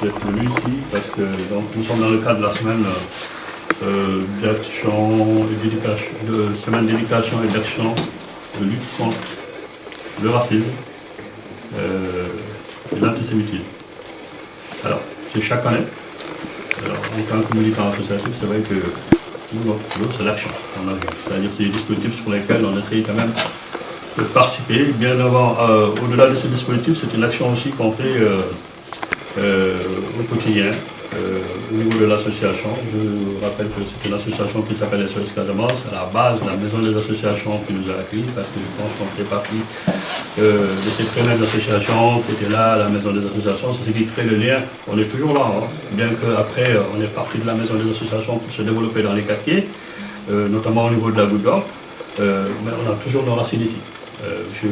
d'être venu ici parce que donc, nous sommes dans le cadre de la semaine d'action et d'éducation, de semaine d'éducation et d'action de lutte contre le racisme et l'antisémitisme. Alors, c'est chaque année. Alors, en tant que militant associatif, c'est vrai que notre boulot, c'est l'action. C'est-à-dire que c'est des dispositifs sur lesquels on essaye quand même de participer. Bien avant, au-delà de ces dispositifs, c'est une action aussi qu'on fait au quotidien, au niveau de l'association. Je rappelle que c'est une association qui s'appelle SOS Casamance, à la base, la maison des associations qui nous a accueillis, parce que je pense qu'on fait partie de ces premières associations qui étaient là, la maison des associations. C'est ce qui crée le lien. On est toujours là, hein, bien qu'après, on est parti de la maison des associations pour se développer dans les quartiers, notamment au niveau de la Goutte d'Or, mais on a toujours nos racines ici. En tout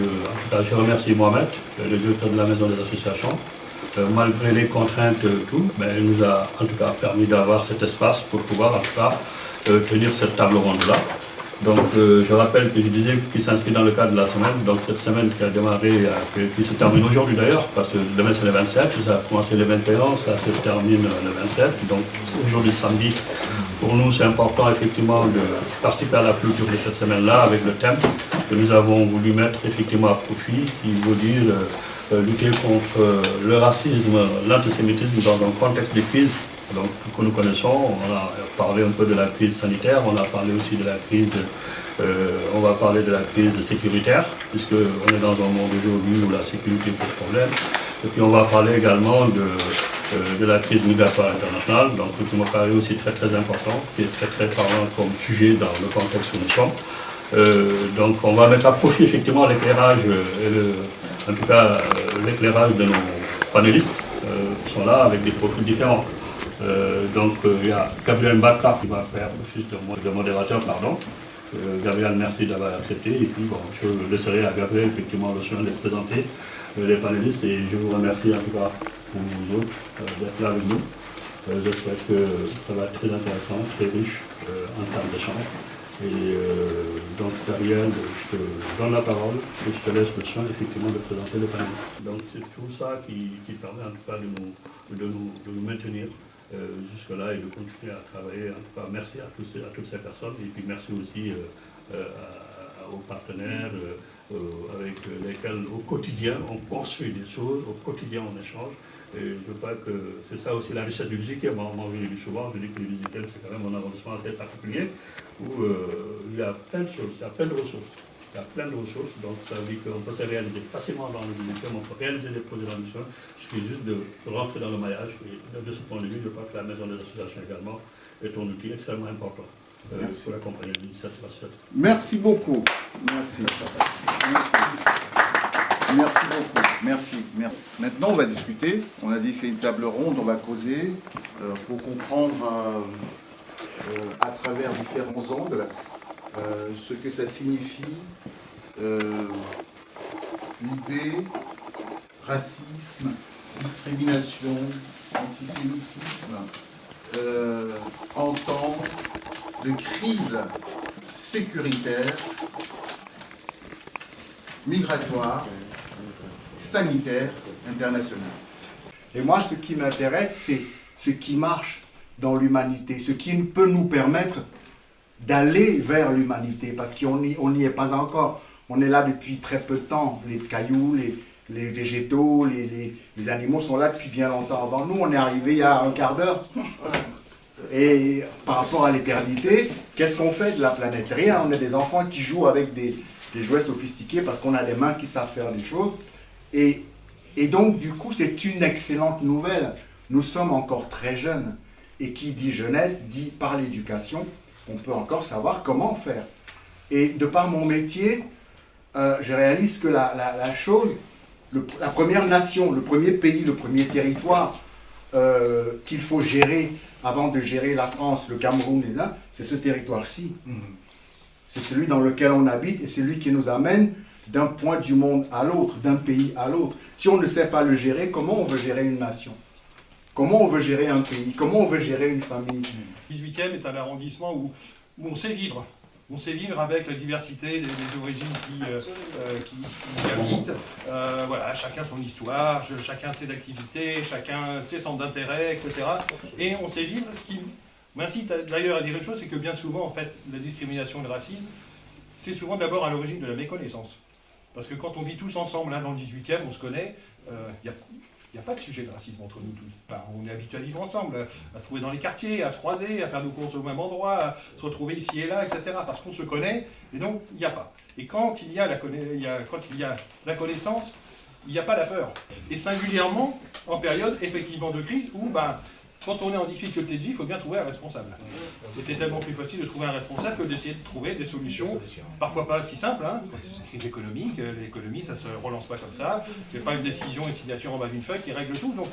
cas, je remercie Mohamed, le directeur de la maison des associations. Malgré les contraintes, il nous a en tout cas permis d'avoir cet espace pour pouvoir en tout cas tenir cette table ronde-là. Donc je rappelle que je disais qu'il s'inscrit dans le cadre de la semaine, donc cette semaine qui a démarré, qui se termine aujourd'hui d'ailleurs, parce que demain c'est le 27, ça a commencé le 21, ça se termine le 27, donc aujourd'hui samedi. Pour nous c'est important effectivement de participer à la clôture de cette semaine-là avec le thème que nous avons voulu mettre effectivement à profit, qui veut dire lutter contre le racisme, l'antisémitisme dans un contexte de crise donc, que nous connaissons. On a parlé un peu de la crise sanitaire, on a parlé aussi de la crise, on va parler de la crise sécuritaire, puisqu'on est dans un monde aujourd'hui où la sécurité pose problème. Et puis on va parler également de la crise migratoire internationale, donc qui me paraît aussi très très important, qui est très très parlant comme sujet dans le contexte où nous sommes. Donc on va mettre à profit effectivement l'éclairage en tout cas l'éclairage de nos panélistes qui sont là avec des profils différents. Il y a Gabriel Mbaka qui va faire office de modérateur, pardon. Gabriel, merci d'avoir accepté. Et puis je laisserai à Gabriel effectivement le soin de présenter les panélistes et je vous remercie en tout cas pour vous autres d'être là avec nous. J'espère que ça va être très intéressant, très riche en termes d'échange. Et donc, Gabriel, je te donne la parole et je te laisse le soin effectivement de présenter le panélistes. Donc, c'est tout ça qui permet en tout cas de nous maintenir jusque-là et de continuer à travailler. En tout cas, merci à toutes ces personnes et puis merci aussi aux partenaires avec lesquels au quotidien on construit des choses, au quotidien on échange. Et je crois que c'est ça aussi la richesse du Lusiquet. Moi, je le dis souvent, je dis que le Lusiquet, c'est quand même un arrondissement assez particulier où il y a plein de choses, il y a plein de ressources. Il y a plein de ressources, donc ça veut dire qu'on peut se réaliser facilement dans le Lusiquet, on peut réaliser des projets d'ambition. Il suffit juste de rentrer dans le maillage. Et de ce point de vue, je crois que la maison des associations également est un outil extrêmement important pour accompagner l'initiative associative. Merci beaucoup. Merci. Merci. Merci beaucoup, merci. Maintenant, on va discuter. On a dit que c'est une table ronde, on va causer pour comprendre à travers différents angles ce que ça signifie, l'idée, racisme, discrimination, antisémitisme, en temps de crise sécuritaire, migratoire, sanitaire international. Et moi, ce qui m'intéresse, c'est ce qui marche dans l'humanité, ce qui peut nous permettre d'aller vers l'humanité, parce qu'on n'y est pas encore. On est là depuis très peu de temps. Les cailloux, les végétaux, les animaux sont là depuis bien longtemps avant nous. On est arrivé il y a un quart d'heure. Et par rapport à l'éternité, qu'est-ce qu'on fait de la planète? Rien. On est des enfants qui jouent avec des jouets sophistiqués parce qu'on a des mains qui savent faire des choses. Et donc, du coup, c'est une excellente nouvelle. Nous sommes encore très jeunes. Et qui dit jeunesse, dit par l'éducation, on peut encore savoir comment faire. Et de par mon métier, je réalise que la chose, la première nation, le premier pays, le premier territoire qu'il faut gérer avant de gérer la France, le Cameroun, c'est ce territoire-ci. C'est celui dans lequel on habite et celui qui nous amène d'un point du monde à l'autre, d'un pays à l'autre. Si on ne sait pas le gérer, comment on veut gérer une nation? Comment on veut gérer un pays? Comment on veut gérer une famille? 18e est un arrondissement où on sait vivre. on sait vivre avec la diversité des origines qui habitent. Voilà, chacun son histoire, chacun ses activités, chacun ses centres d'intérêt, etc. Et on sait vivre. Ce qui m'incite d'ailleurs à dire une chose, c'est que bien souvent, en fait, la discrimination et le racisme, c'est souvent d'abord à l'origine de la méconnaissance. Parce que quand on vit tous ensemble, là, dans le 18e, on se connaît, il n'y a pas de sujet de racisme entre nous tous. Enfin, on est habitués à vivre ensemble, à se trouver dans les quartiers, à se croiser, à faire nos courses au même endroit, à se retrouver ici et là, etc. Parce qu'on se connaît, et donc il n'y a pas. Et quand il y a la connaissance, il n'y a pas la peur. Et singulièrement, en période effectivement de crise, où quand on est en difficulté de vie, il faut bien trouver un responsable. Et c'est tellement plus facile de trouver un responsable que d'essayer de trouver des solutions, parfois pas si simples. Quand c'est une crise économique, l'économie, ça ne se relance pas comme ça. C'est pas une décision, une signature en bas d'une feuille qui règle tout. Donc,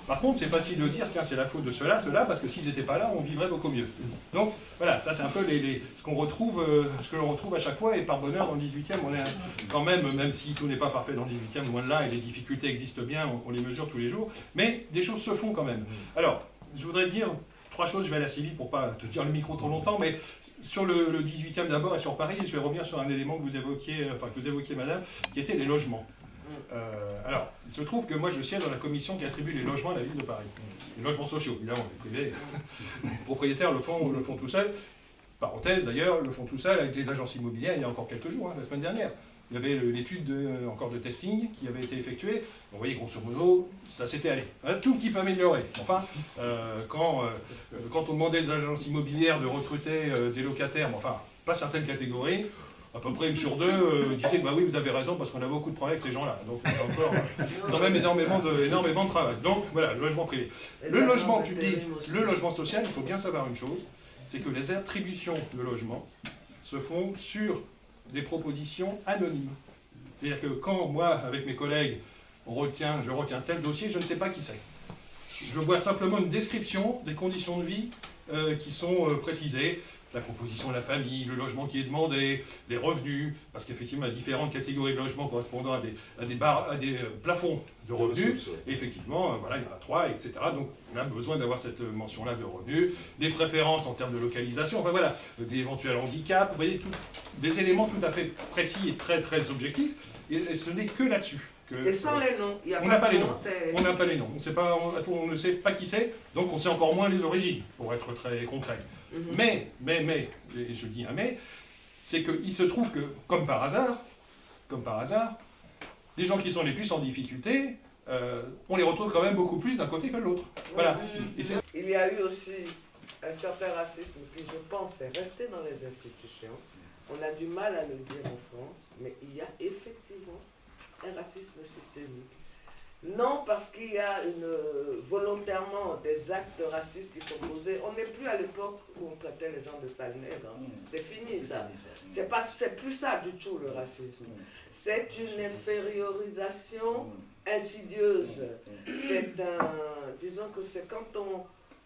par contre, c'est facile de dire, tiens, c'est la faute de cela, parce que s'ils n'étaient pas là, on vivrait beaucoup mieux. Donc, voilà, ça c'est un peu ce qu'on retrouve, ce que l'on retrouve à chaque fois. Et par bonheur, dans le 18e, on est quand même si tout n'est pas parfait dans le 18e, loin de là, et les difficultés existent bien, on les mesure tous les jours, mais des choses se font quand même. Alors, je voudrais dire 3 choses, je vais aller assez vite pour ne pas te dire le micro trop longtemps, mais sur le 18e d'abord et sur Paris, je vais revenir sur un élément que vous évoquiez, madame, qui était les logements. Alors, il se trouve que moi je siège dans la commission qui attribue les logements à la ville de Paris. Les logements sociaux, évidemment, les privés, les propriétaires le font tout seuls. Parenthèse d'ailleurs, le font tout seul avec les agences immobilières il y a encore quelques jours, la semaine dernière. Il y avait l'étude encore de testing qui avait été effectuée. Vous voyez, grosso modo, ça s'était allé. Un tout petit peu amélioré. Enfin, quand on demandait aux agences immobilières de recruter des locataires, pas certaines catégories, à peu près 1 sur 2 disait que oui, vous avez raison, parce qu'on a beaucoup de problèmes avec ces gens-là. Donc, on a encore quand même énormément de travail. Donc, voilà, le logement privé. Le logement public, le logement social, il faut bien savoir une chose, c'est que les attributions de logement se font sur des propositions anonymes. C'est-à-dire que quand moi, avec mes collègues, je retiens tel dossier, je ne sais pas qui c'est. Je vois simplement une description des conditions de vie qui sont précisées, la composition de la famille, le logement qui est demandé, les revenus, parce qu'effectivement, il y a différentes catégories de logements correspondant à des plafonds de revenus, et effectivement, il y en a 3, etc. Donc, on a besoin d'avoir cette mention-là de revenus, des préférences en termes de localisation, des éventuels handicaps, vous voyez, des éléments tout à fait précis et très, très objectifs, et ce n'est que là-dessus. Et sans les noms, on n'a pas les noms. On n'a pas les noms. On ne sait pas qui c'est, donc on sait encore moins les origines, pour être très concret. Mais, et je dis un mais, c'est qu'il se trouve que, comme par hasard, les gens qui sont les plus en difficulté, on les retrouve quand même beaucoup plus d'un côté que de l'autre. Voilà. Il y a eu aussi un certain racisme qui, je pense, est resté dans les institutions. On a du mal à le dire en France, mais il y a effectivement un racisme systémique. Non parce qu'il y a volontairement des actes racistes qui sont posés. On n'est plus à l'époque où on traitait les gens de sales nègres. C'est fini ça. C'est plus ça du tout le racisme. C'est une infériorisation insidieuse. Disons que c'est quand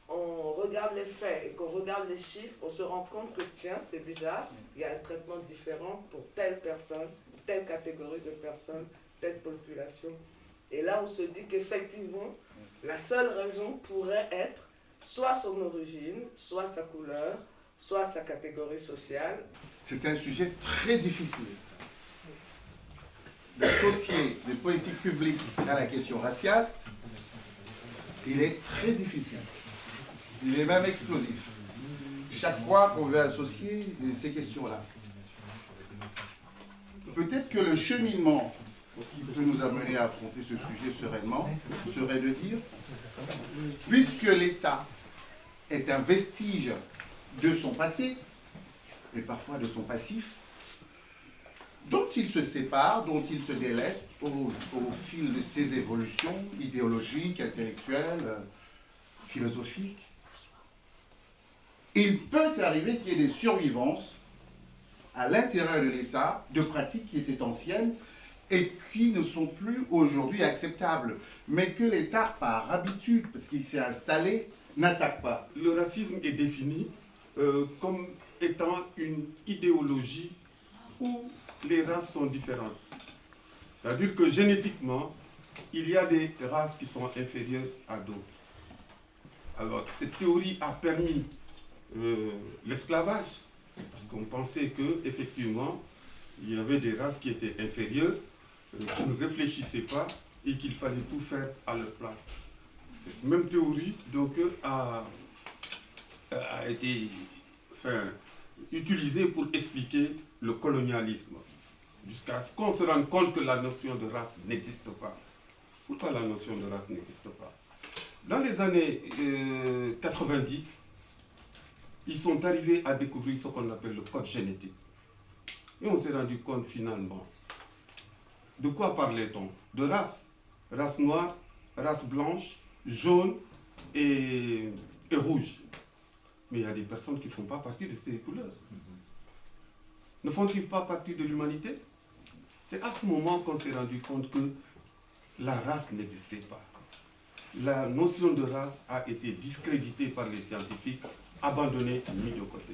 on regarde les faits et qu'on regarde les chiffres, on se rend compte que tiens, c'est bizarre, il y a un traitement différent pour telle personne, telle catégorie de personnes, telle population. Et là, on se dit qu'effectivement, la seule raison pourrait être soit son origine, soit sa couleur, soit sa catégorie sociale. C'est un sujet très difficile. D'associer les politiques publiques à la question raciale, il est très difficile. Il est même explosif. Chaque fois qu'on veut associer ces questions-là. Peut-être que le cheminement qui peut nous amener à affronter ce sujet sereinement serait de dire, puisque l'État est un vestige de son passé, et parfois de son passif, dont il se sépare, dont il se déleste au fil de ses évolutions idéologiques, intellectuelles, philosophiques, il peut arriver qu'il y ait des survivances à l'intérieur de l'État de pratiques qui étaient anciennes et qui ne sont plus aujourd'hui acceptables, mais que l'État, par habitude, parce qu'il s'est installé, n'attaque pas. Le racisme est défini comme étant une idéologie où les races sont différentes. C'est-à-dire que génétiquement, il y a des races qui sont inférieures à d'autres. Alors, cette théorie a permis l'esclavage, Parce qu'on pensait qu'effectivement, il y avait des races qui étaient inférieures, qui ne réfléchissaient pas et qu'il fallait tout faire à leur place. Cette même théorie donc, a été utilisée pour expliquer le colonialisme, jusqu'à ce qu'on se rende compte que la notion de race n'existe pas. Pourquoi la notion de race n'existe pas? Dans les années 90, ils sont arrivés à découvrir ce qu'on appelle le code génétique. Et on s'est rendu compte finalement. De quoi parlait-on? De race. Race noire, race blanche, jaune et rouge. Mais il y a des personnes qui ne font pas partie de ces couleurs. Ne font-ils pas partie de l'humanité? C'est à ce moment qu'on s'est rendu compte que la race n'existait pas. La notion de race a été discréditée par les scientifiques, abandonnée, mise de côté.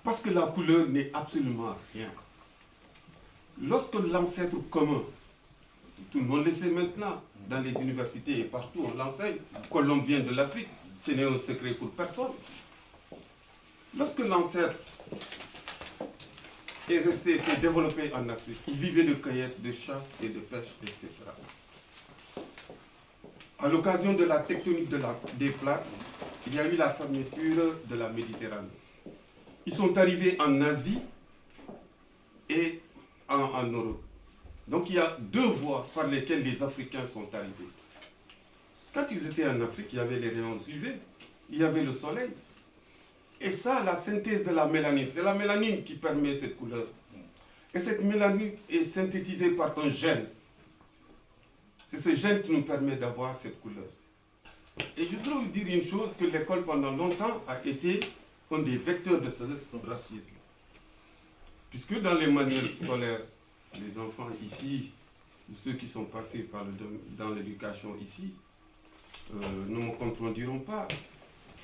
Parce que la couleur n'est absolument rien. Lorsque l'ancêtre commun, tout le monde le sait maintenant, dans les universités et partout on l'enseigne, que l'homme vient de l'Afrique, ce n'est un secret pour personne. Lorsque l'ancêtre est resté, s'est développé en Afrique, il vivait de cueillette, de chasse et de pêche, etc. À l'occasion de la tectonique des plaques, il y a eu la fermeture de la Méditerranée. Ils sont arrivés en Asie et en Europe. Donc il y a deux voies par lesquelles les Africains sont arrivés. Quand ils étaient en Afrique, il y avait les rayons UV, il y avait le soleil. Et ça, la synthèse de la mélanine, c'est la mélanine qui permet cette couleur. Et cette mélanine est synthétisée par un gène. C'est ce gène qui nous permet d'avoir cette couleur. Et je voudrais vous dire une chose, que l'école pendant longtemps a été un des vecteurs de ce racisme. Puisque dans les manuels scolaires, les enfants ici, ou ceux qui sont passés dans l'éducation ici, ne me contrediront pas,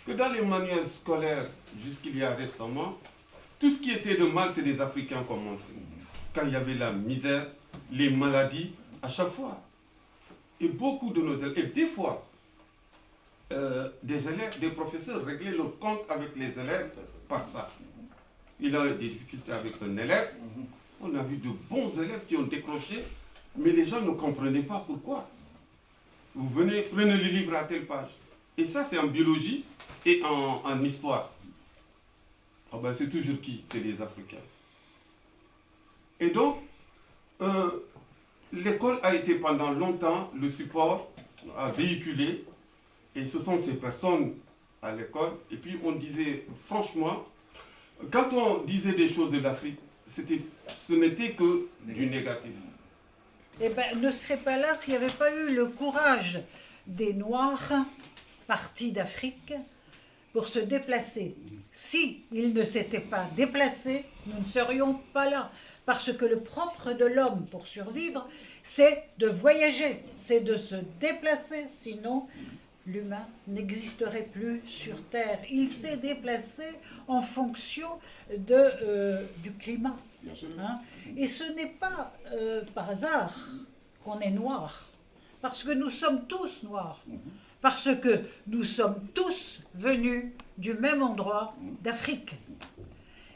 que dans les manuels scolaires, jusqu'il y a récemment, tout ce qui était de mal, c'est des Africains qu'on montrait. Quand il y avait la misère, les maladies, à chaque fois. Et beaucoup de nos élèves, et des fois, des élèves, des professeurs réglaient leur compte avec les élèves par ça. Il a eu des difficultés avec un élève. On a vu de bons élèves qui ont décroché, mais les gens ne comprenaient pas pourquoi. Vous venez, prenez le livre à telle page. Et ça, c'est en biologie et en histoire. Oh ben, c'est toujours qui? C'est les Africains. Et donc, l'école a été pendant longtemps le support à véhiculer. Et ce sont ces personnes à l'école. Et puis on disait, franchement, quand on disait des choses de l'Afrique, ce n'était que du négatif. Eh bien, ne serait pas là s'il n'y avait pas eu le courage des Noirs partis d'Afrique pour se déplacer. Si ils ne s'étaient pas déplacés, nous ne serions pas là. Parce que le propre de l'homme pour survivre, c'est de voyager, c'est de se déplacer, sinon l'humain n'existerait plus sur Terre. Il s'est déplacé en fonction du climat. Hein? Et ce n'est pas par hasard qu'on est noir, parce que nous sommes tous noirs, parce que nous sommes tous venus du même endroit d'Afrique.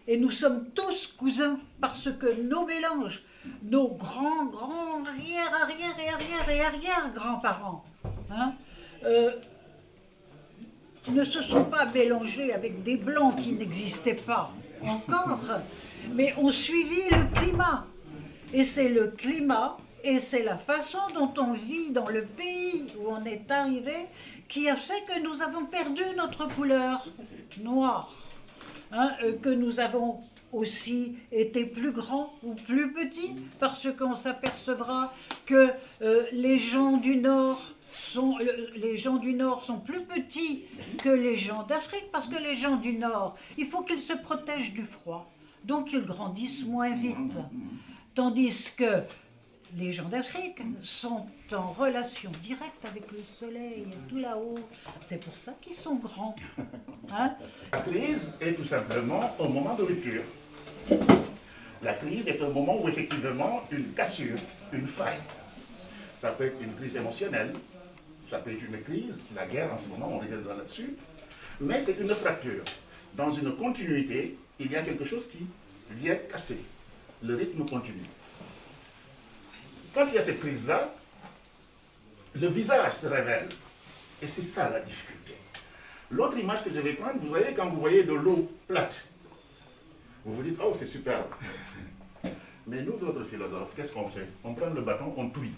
Et nous sommes tous cousins, parce que nos mélanges, nos grands, arrière-grands-parents, hein, ne se sont pas mélangés avec des blancs qui n'existaient pas encore, mais ont suivi le climat. Et c'est le climat et c'est la façon dont on vit dans le pays où on est arrivé qui a fait que nous avons perdu notre couleur noire. Hein, que nous avons aussi été plus grands ou plus petits, parce qu'on s'apercevra que les gens du Nord sont plus petits que les gens d'Afrique, parce que les gens du Nord, il faut qu'ils se protègent du froid, donc ils grandissent moins vite, tandis que les gens d'Afrique sont en relation directe avec le soleil, tout là-haut. C'est pour ça qu'ils sont grands. Hein? La crise est tout simplement un moment de rupture. La crise est un moment où effectivement une cassure, une faille. Ça peut être une crise émotionnelle, ça peut être une crise, la guerre en ce moment, on reviendra là-dessus, mais c'est une fracture. dans une continuité, il y a quelque chose qui vient casser le rythme continu. Quand il y a cette crise-là, le visage se révèle. Et c'est ça la difficulté. L'autre image que je vais prendre, vous voyez, quand vous voyez de l'eau plate, vous vous dites, oh, c'est super. Mais nous, autres philosophes, qu'est-ce qu'on fait? On prend le bâton, on touille.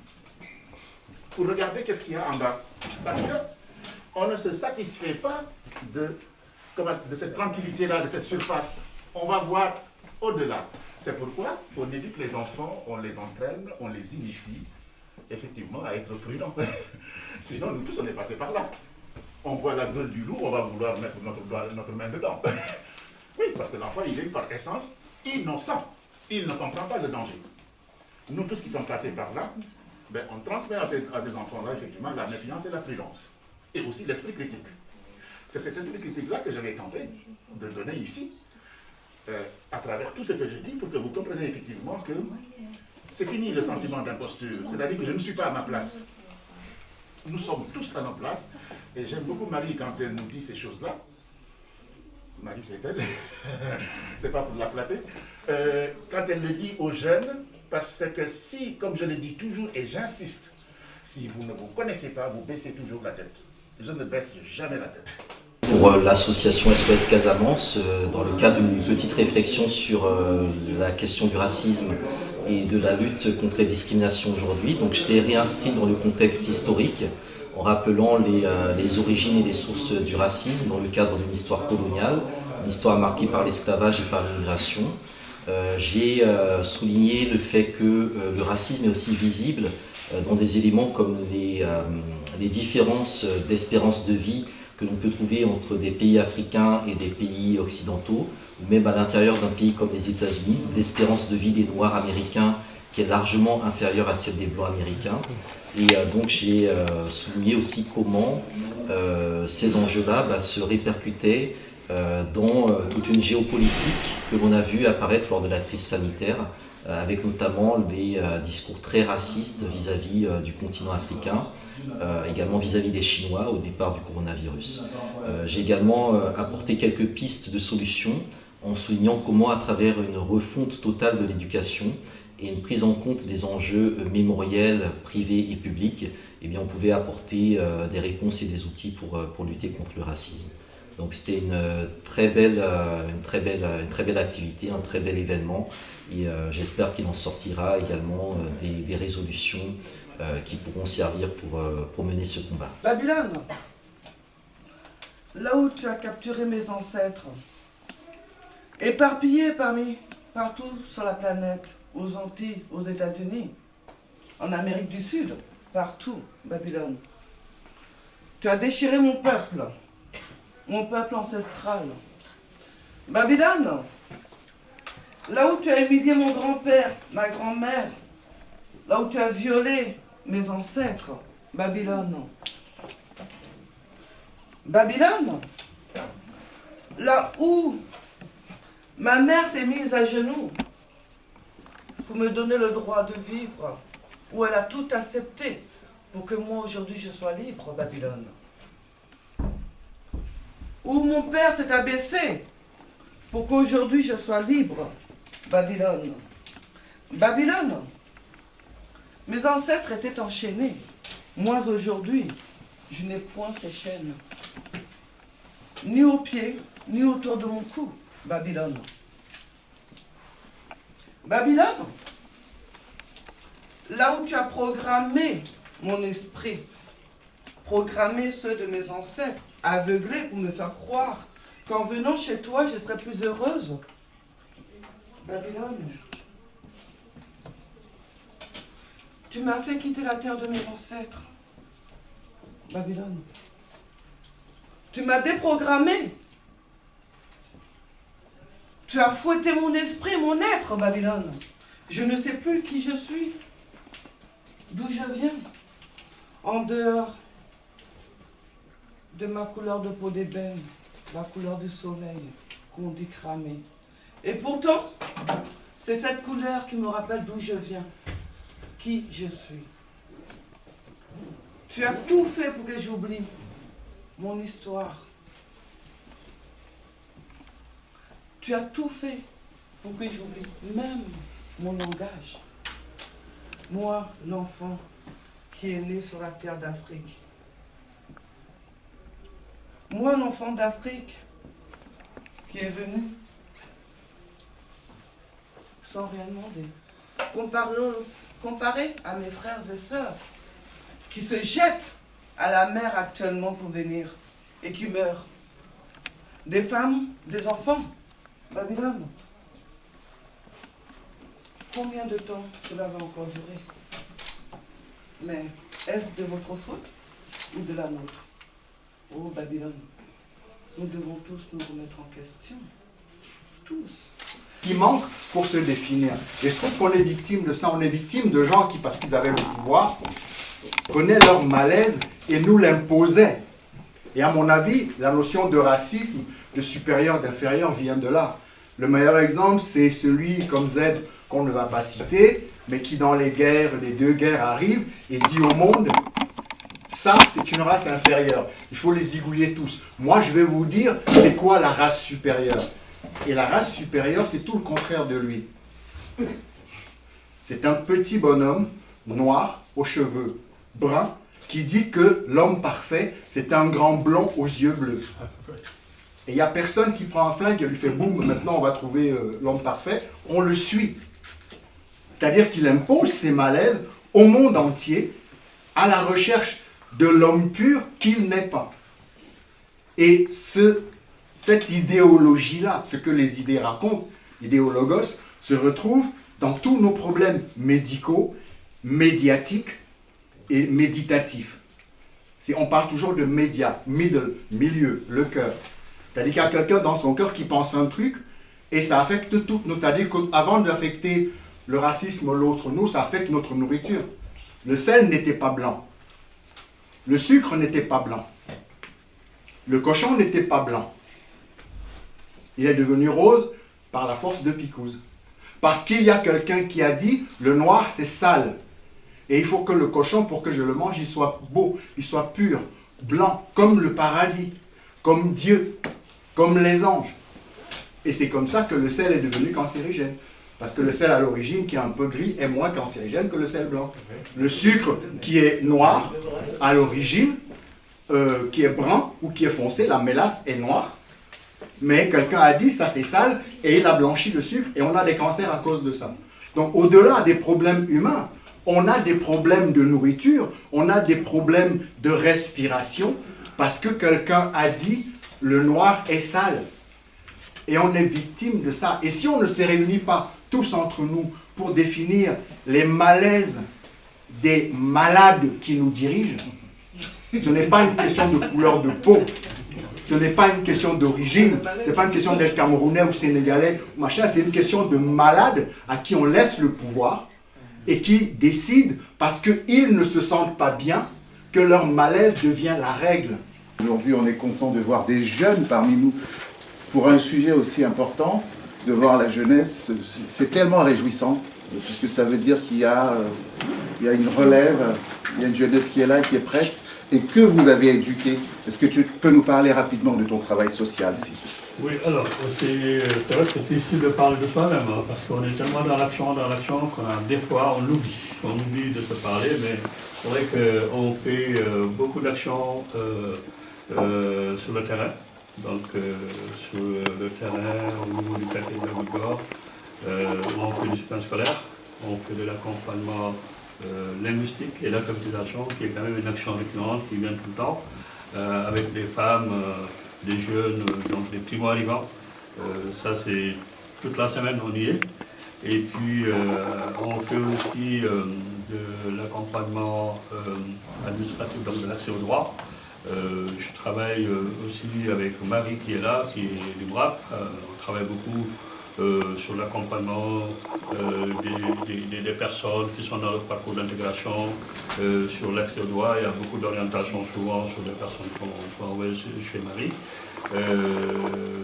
Pour regarder qu'est-ce qu'il y a en bas. Parce qu'on ne se satisfait pas de cette tranquillité-là, de cette surface. On va voir au-delà. C'est pourquoi on éduque les enfants, on les entraîne, on les initie, effectivement, à être prudents. Sinon, nous tous, on est passés par là. On voit la gueule du loup, on va vouloir mettre notre main dedans. Oui, parce que l'enfant, il est par essence innocent. Il ne comprend pas le danger. Nous tous qui sommes passés par là, ben, on transmet à ces enfants-là, effectivement, la méfiance et la prudence. Et aussi l'esprit critique. C'est cet esprit critique-là que j'avais tenté de donner ici, à travers tout ce que je dis, pour que vous compreniez effectivement que c'est fini le sentiment d'imposture. C'est-à-dire que je ne suis pas à ma place. Nous sommes tous à nos places. Et j'aime beaucoup Marie quand elle nous dit ces choses-là. Marie, c'est elle. C'est pas pour la flatter. Quand elle le dit aux jeunes, parce que si, comme je le dis toujours et j'insiste, si vous ne vous connaissez pas, vous baissez toujours la tête. Je ne baisse jamais la tête. Pour l'association SOS Casamance, dans le cadre d'une petite réflexion sur la question du racisme et de la lutte contre les discriminations aujourd'hui, donc je l'ai réinscrit dans le contexte historique en rappelant les origines et les sources du racisme dans le cadre d'une histoire coloniale, une histoire marquée par l'esclavage et par l'immigration. J'ai souligné le fait que le racisme est aussi visible dans des éléments comme les différences d'espérance de vie que l'on peut trouver entre des pays africains et des pays occidentaux, ou même à l'intérieur d'un pays comme les États-Unis, où l'espérance de vie des Noirs américains qui est largement inférieure à celle des Blancs américains. Et donc j'ai souligné aussi comment ces enjeux-là se répercutaient dans toute une géopolitique que l'on a vu apparaître lors de la crise sanitaire, avec notamment des discours très racistes vis-à-vis du continent africain, également vis-à-vis des Chinois au départ du coronavirus. J'ai également apporté quelques pistes de solutions en soulignant comment, à travers une refonte totale de l'éducation et une prise en compte des enjeux mémoriels, privés et publics, eh bien, on pouvait apporter des réponses et des outils pour lutter contre le racisme. Donc c'était une très belle activité, un très bel événement, et j'espère qu'il en sortira également des résolutions qui pourront servir pour mener ce combat. Babylone, là où tu as capturé mes ancêtres, éparpillés partout sur la planète, aux Antilles, aux États-Unis, en Amérique du Sud, partout, Babylone. Tu as déchiré mon peuple ancestral. Babylone, là où tu as humilié mon grand-père, ma grand-mère, là où tu as violé mes ancêtres, Babylone. Babylone, là où ma mère s'est mise à genoux pour me donner le droit de vivre, où elle a tout accepté pour que moi aujourd'hui je sois libre, Babylone. Où mon père s'est abaissé pour qu'aujourd'hui je sois libre, Babylone. Babylone, mes ancêtres étaient enchaînés. Moi aujourd'hui, je n'ai point ces chaînes. Ni aux pieds, ni autour de mon cou, Babylone. Babylone, là où tu as programmé mon esprit, programmé ceux de mes ancêtres, aveuglés pour me faire croire qu'en venant chez toi, je serais plus heureuse. Babylone, tu m'as fait quitter la terre de mes ancêtres. Babylone, tu m'as déprogrammé. Tu as fouetté mon esprit, mon être, Babylone. Je ne sais plus qui je suis, d'où je viens, en dehors de ma couleur de peau d'ébène, la couleur du soleil qu'on dit cramé. Et pourtant, c'est cette couleur qui me rappelle d'où je viens, qui je suis. Tu as tout fait pour que j'oublie mon histoire. Tu as tout fait pour que j'oublie, même mon langage. Moi, l'enfant qui est né sur la terre d'Afrique. Moi, l'enfant d'Afrique qui est venu sans rien demander. Comparé à mes frères et sœurs qui se jettent à la mer actuellement pour venir et qui meurent. Des femmes, des enfants. Babylone. Combien de temps cela va encore durer? Mais est-ce de votre faute ou de la nôtre? Oh Babylone, nous devons tous nous remettre en question. Tous. Qui manque pour se définir. Et je trouve qu'on est victime de ça. On est victime de gens qui, parce qu'ils avaient le pouvoir, prenaient leur malaise et nous l'imposaient. Et à mon avis, la notion de racisme, de supérieur, d'inférieur vient de là. Le meilleur exemple, c'est celui comme Z qu'on ne va pas citer, mais qui dans les guerres, les 2 guerres arrive et dit au monde, ça c'est une race inférieure, il faut les zigouiller tous. Moi je vais vous dire, c'est quoi la race supérieure? Et la race supérieure, c'est tout le contraire de lui. C'est un petit bonhomme noir aux cheveux bruns qui dit que l'homme parfait, c'est un grand blond aux yeux bleus. Et il n'y a personne qui prend un flingue et lui fait boum, maintenant on va trouver l'homme parfait. On le suit. C'est-à-dire qu'il impose ses malaises au monde entier à la recherche de l'homme pur qu'il n'est pas. Et cette idéologie-là, ce que les idées racontent, l'idéologos, se retrouve dans tous nos problèmes médicaux, médiatiques et méditatifs. On parle toujours de média, middle, milieu, le cœur. C'est-à-dire qu'il y a quelqu'un dans son cœur qui pense un truc et ça affecte tout. C'est-à-dire qu'avant d'affecter le racisme, l'autre nous, ça affecte notre nourriture. Le sel n'était pas blanc. Le sucre n'était pas blanc. Le cochon n'était pas blanc. Il est devenu rose par la force de Picouze. Parce qu'il y a quelqu'un qui a dit, le noir c'est sale. Et il faut que le cochon, pour que je le mange, il soit beau, il soit pur, blanc, comme le paradis, comme Dieu, comme les anges. Et c'est comme ça que le sel est devenu cancérigène. Parce que le sel à l'origine, qui est un peu gris, est moins cancérigène que le sel blanc. Le sucre qui est noir, à l'origine, qui est brun ou qui est foncé, la mélasse est noire. Mais quelqu'un a dit, ça c'est sale, et il a blanchi le sucre, et on a des cancers à cause de ça. Donc au-delà des problèmes humains, on a des problèmes de nourriture, on a des problèmes de respiration, parce que quelqu'un a dit, le noir est sale. Et on est victime de ça. Et si on ne se réunit pas tous entre nous pour définir les malaises des malades qui nous dirigent, ce n'est pas une question de couleur de peau, ce n'est pas une question d'origine, ce n'est pas une question d'être camerounais ou sénégalais, machin, c'est une question de malades à qui on laisse le pouvoir et qui décident, parce qu'ils ne se sentent pas bien, que leur malaise devient la règle. Aujourd'hui, on est content de voir des jeunes parmi nous. Pour un sujet aussi important, de voir la jeunesse, c'est tellement réjouissant, puisque ça veut dire qu'il y a une relève, il y a une jeunesse qui est là, qui est prête, et que vous avez éduqué. Est-ce que tu peux nous parler rapidement de ton travail social ici? Oui, alors, c'est vrai que c'est difficile de parler de soi-même, hein, parce qu'on est tellement dans l'action, qu'on a des fois, on oublie de se parler, mais c'est vrai qu'on fait beaucoup d'actions sur le terrain. Donc, sur le terrain, au niveau du quartier de Goutte-Gord, on fait du soutien scolaire, on fait de l'accompagnement linguistique et l'alphabétisation, qui est quand même une action récurrente qui vient tout le temps, avec des femmes, des jeunes, donc des primo-arrivants. Ça, c'est toute la semaine, on y est. Et puis, on fait aussi de l'accompagnement administratif, donc de l'accès au droit. Je travaille aussi avec Marie qui est là, qui est du BRAP. On travaille beaucoup sur l'accompagnement des personnes qui sont dans le parcours d'intégration, sur l'accès au droit. Il y a beaucoup d'orientation souvent sur des personnes qu'on envoie chez Marie.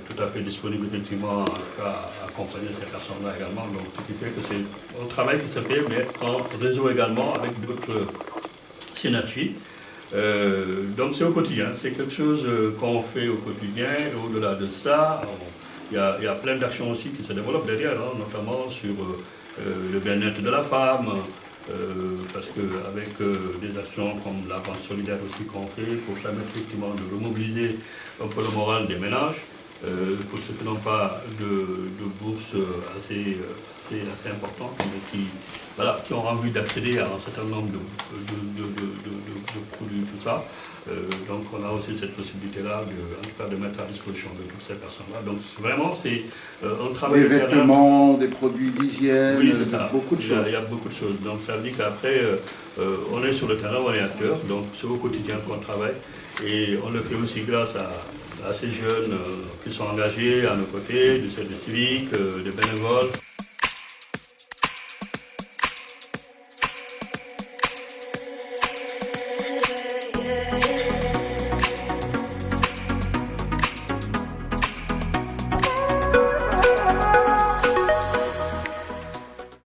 Tout à fait disponible effectivement à accompagner ces personnes-là également. Donc, ce qui fait que c'est un travail qui se fait, mais en réseau également avec d'autres synergies. Donc c'est au quotidien, c'est quelque chose qu'on fait au quotidien, et au-delà de ça, il y a plein d'actions aussi qui se développent derrière, hein, notamment sur le bien-être de la femme, parce qu'avec des actions comme la vente solidaire aussi qu'on fait, pour permettre effectivement de remobiliser un peu le moral des ménages, pour ceux qui n'ont pas de bourse assez importante, mais qui ont envie d'accéder à un certain nombre de produits, tout ça. Donc on a aussi cette possibilité-là, en tout cas, de mettre à disposition de toutes ces personnes-là. Donc vraiment, c'est un travail... Des vêtements, des produits d'hygiène, oui, c'est ça. Beaucoup de choses. Il y a beaucoup de choses. Donc ça veut dire qu'après, on est sur le terrain, on est acteur, donc c'est au quotidien qu'on travaille. Et on le fait aussi grâce à ces jeunes qui sont engagés à nos côtés, du service civique, des bénévoles.